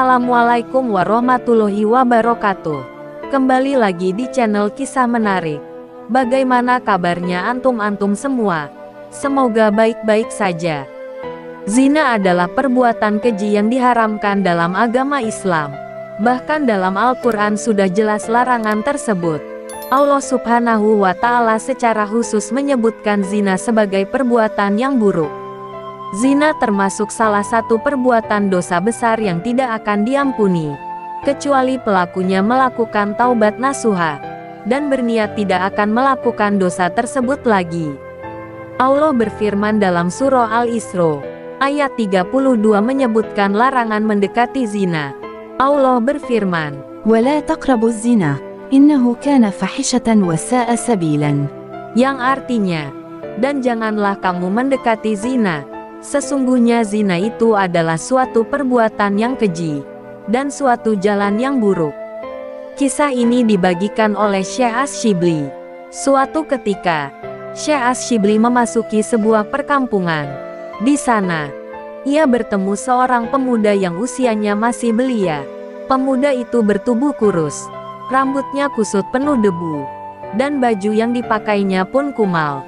Assalamualaikum warahmatullahi wabarakatuh. Kembali lagi di channel Kisah Menarik. Bagaimana kabarnya antum-antum semua? Semoga baik-baik saja. Zina adalah perbuatan keji yang diharamkan dalam agama Islam. Bahkan dalam Al-Quran sudah jelas larangan tersebut. Allah Subhanahu wa Ta'ala secara khusus menyebutkan zina sebagai perbuatan yang buruk. Zina termasuk salah satu perbuatan dosa besar yang tidak akan diampuni, kecuali pelakunya melakukan taubat nasuha, dan berniat tidak akan melakukan dosa tersebut lagi. Allah berfirman dalam surah Al-Isra, ayat 32 menyebutkan larangan mendekati zina. Allah berfirman, وَلَا تَقْرَبُوا الزِّنَا إِنَّهُ كَانَ فَحِشَةً وَسَاءَ سَبِيلًا. Yang artinya, dan janganlah kamu mendekati zina. Sesungguhnya zina itu adalah suatu perbuatan yang keji, dan suatu jalan yang buruk. Kisah ini dibagikan oleh Syekh Asy-Syibli. Suatu ketika, Syekh Asy-Syibli memasuki sebuah perkampungan. Di sana, ia bertemu seorang pemuda yang usianya masih belia. Pemuda itu bertubuh kurus, rambutnya kusut penuh debu, dan baju yang dipakainya pun kumal.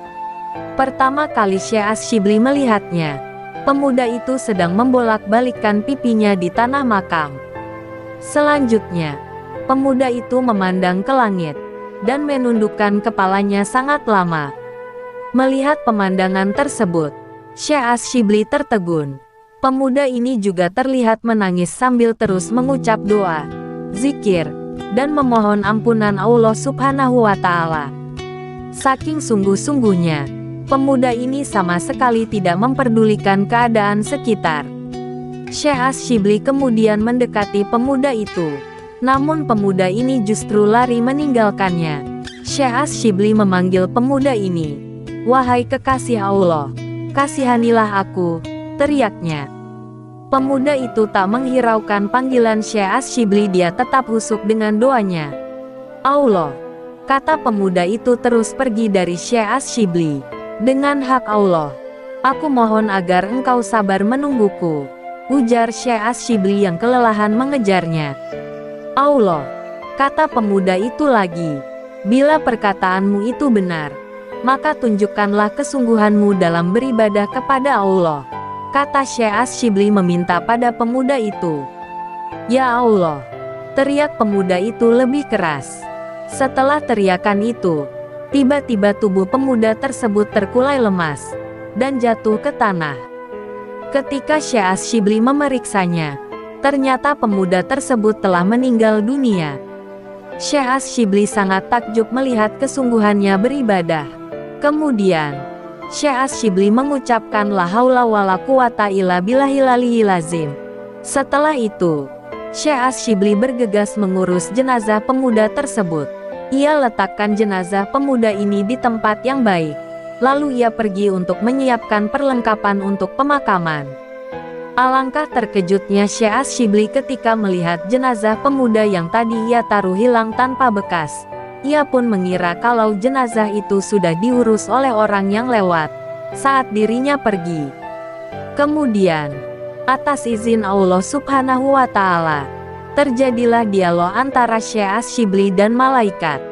Pertama kali Syekh Asy-Syibli melihatnya, pemuda itu sedang membolak-balikkan pipinya di tanah makam. Selanjutnya, pemuda itu memandang ke langit, dan menundukkan kepalanya sangat lama. Melihat pemandangan tersebut, Syekh Asy-Syibli tertegun. Pemuda ini juga terlihat menangis sambil terus mengucap doa, zikir, dan memohon ampunan Allah Subhanahu wa Ta'ala. Saking sungguh-sungguhnya, pemuda ini sama sekali tidak memperdulikan keadaan sekitar. Syekh Asy-Syibli kemudian mendekati pemuda itu. Namun pemuda ini justru lari meninggalkannya. Syekh Asy-Syibli memanggil pemuda ini. "Wahai kekasih Allah, kasihanilah aku," teriaknya. Pemuda itu tak menghiraukan panggilan Syekh Asy-Syibli, dia tetap husuk dengan doanya. "Allah," kata pemuda itu terus pergi dari Syekh Asy-Syibli. "Dengan hak Allah, aku mohon agar engkau sabar menungguku," ujar Syekh Asy-Syibli yang kelelahan mengejarnya. "Allah," kata pemuda itu lagi, "bila perkataanmu itu benar, maka tunjukkanlah kesungguhanmu dalam beribadah kepada Allah," kata Syekh Asy-Syibli meminta pada pemuda itu. "Ya Allah," teriak pemuda itu lebih keras. Setelah teriakan itu, tiba-tiba tubuh pemuda tersebut terkulai lemas, dan jatuh ke tanah. Ketika Syekh Asy-Syibli memeriksanya, ternyata pemuda tersebut telah meninggal dunia. Syekh Asy-Syibli sangat takjub melihat kesungguhannya beribadah. Kemudian, Syekh Asy-Syibli mengucapkan la haula wala quwata illa billahil aliyyil azim. Setelah itu, Syekh Asy-Syibli bergegas mengurus jenazah pemuda tersebut. Ia letakkan jenazah pemuda ini di tempat yang baik. Lalu ia pergi untuk menyiapkan perlengkapan untuk pemakaman. Alangkah terkejutnya Syekh Asy-Syibli ketika melihat jenazah pemuda yang tadi ia taruh hilang tanpa bekas. Ia pun mengira kalau jenazah itu sudah diurus oleh orang yang lewat saat dirinya pergi. Kemudian, atas izin Allah Subhanahu wa Ta'ala, terjadilah dialog antara Syekh Asy-Syibli dan malaikat.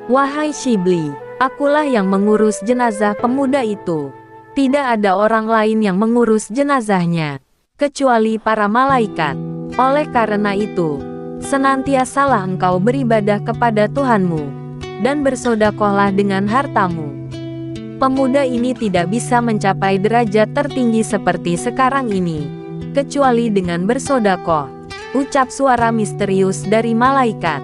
"Wahai Syibli, akulah yang mengurus jenazah pemuda itu. Tidak ada orang lain yang mengurus jenazahnya, kecuali para malaikat. Oleh karena itu, senantiasalah engkau beribadah kepada Tuhanmu, dan bersedekahlah dengan hartamu." Pemuda ini tidak bisa mencapai derajat tertinggi seperti sekarang ini, kecuali dengan bersedekah, ucap suara misterius dari malaikat.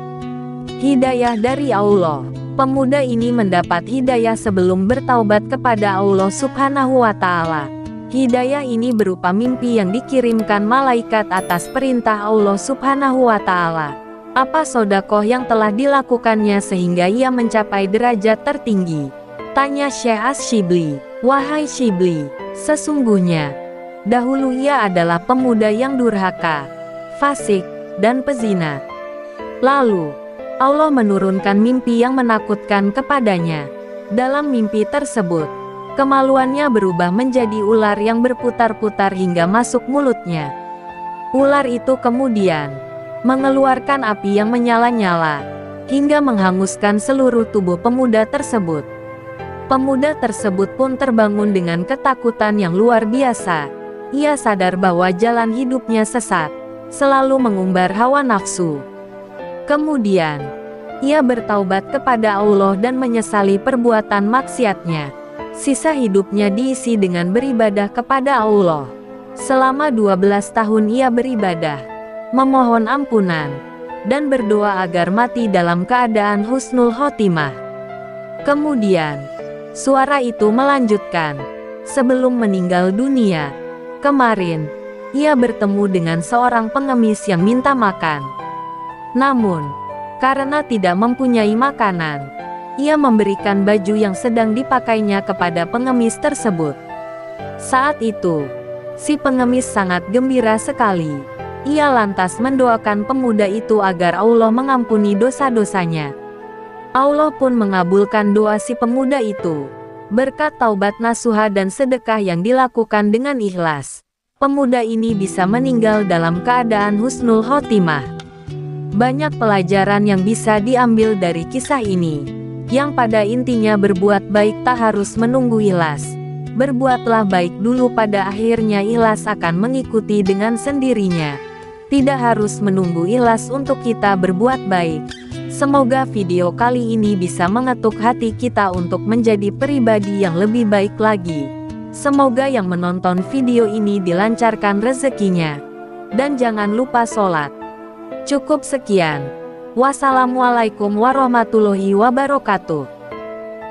Hidayah dari Allah. Pemuda ini mendapat hidayah sebelum bertaubat kepada Allah Subhanahu wa Ta'ala. Hidayah ini berupa mimpi yang dikirimkan malaikat atas perintah Allah Subhanahu wa Ta'ala. Apa sedekah yang telah dilakukannya sehingga ia mencapai derajat tertinggi? Tanya Syekh Asy-Syibli. "Wahai Syibli, sesungguhnya dahulu ia adalah pemuda yang durhaka, fasik, dan pezina. Lalu Allah menurunkan mimpi yang menakutkan kepadanya. Dalam mimpi tersebut, kemaluannya berubah menjadi ular yang berputar-putar hingga masuk mulutnya. Ular itu kemudian mengeluarkan api yang menyala-nyala, hingga menghanguskan seluruh tubuh pemuda tersebut. Pemuda tersebut pun terbangun dengan ketakutan yang luar biasa. Ia sadar bahwa jalan hidupnya sesat, selalu mengumbar hawa nafsu. Kemudian, ia bertaubat kepada Allah dan menyesali perbuatan maksiatnya. Sisa hidupnya diisi dengan beribadah kepada Allah. Selama 12 tahun ia beribadah, memohon ampunan, dan berdoa agar mati dalam keadaan husnul khotimah. Kemudian, suara itu melanjutkan, sebelum meninggal dunia, kemarin, ia bertemu dengan seorang pengemis yang minta makan. Namun, karena tidak mempunyai makanan, ia memberikan baju yang sedang dipakainya kepada pengemis tersebut. Saat itu, si pengemis sangat gembira sekali. Ia lantas mendoakan pemuda itu agar Allah mengampuni dosa-dosanya. Allah pun mengabulkan doa si pemuda itu. Berkat taubat nasuha dan sedekah yang dilakukan dengan ikhlas, pemuda ini bisa meninggal dalam keadaan husnul khotimah. Banyak pelajaran yang bisa diambil dari kisah ini, yang pada intinya berbuat baik tak harus menunggu ikhlas. Berbuatlah baik dulu, pada akhirnya ikhlas akan mengikuti dengan sendirinya. Tidak harus menunggu ikhlas untuk kita berbuat baik. Semoga video kali ini bisa mengetuk hati kita untuk menjadi pribadi yang lebih baik lagi. Semoga yang menonton video ini dilancarkan rezekinya. Dan jangan lupa sholat. Cukup sekian. Wassalamualaikum warahmatullahi wabarakatuh.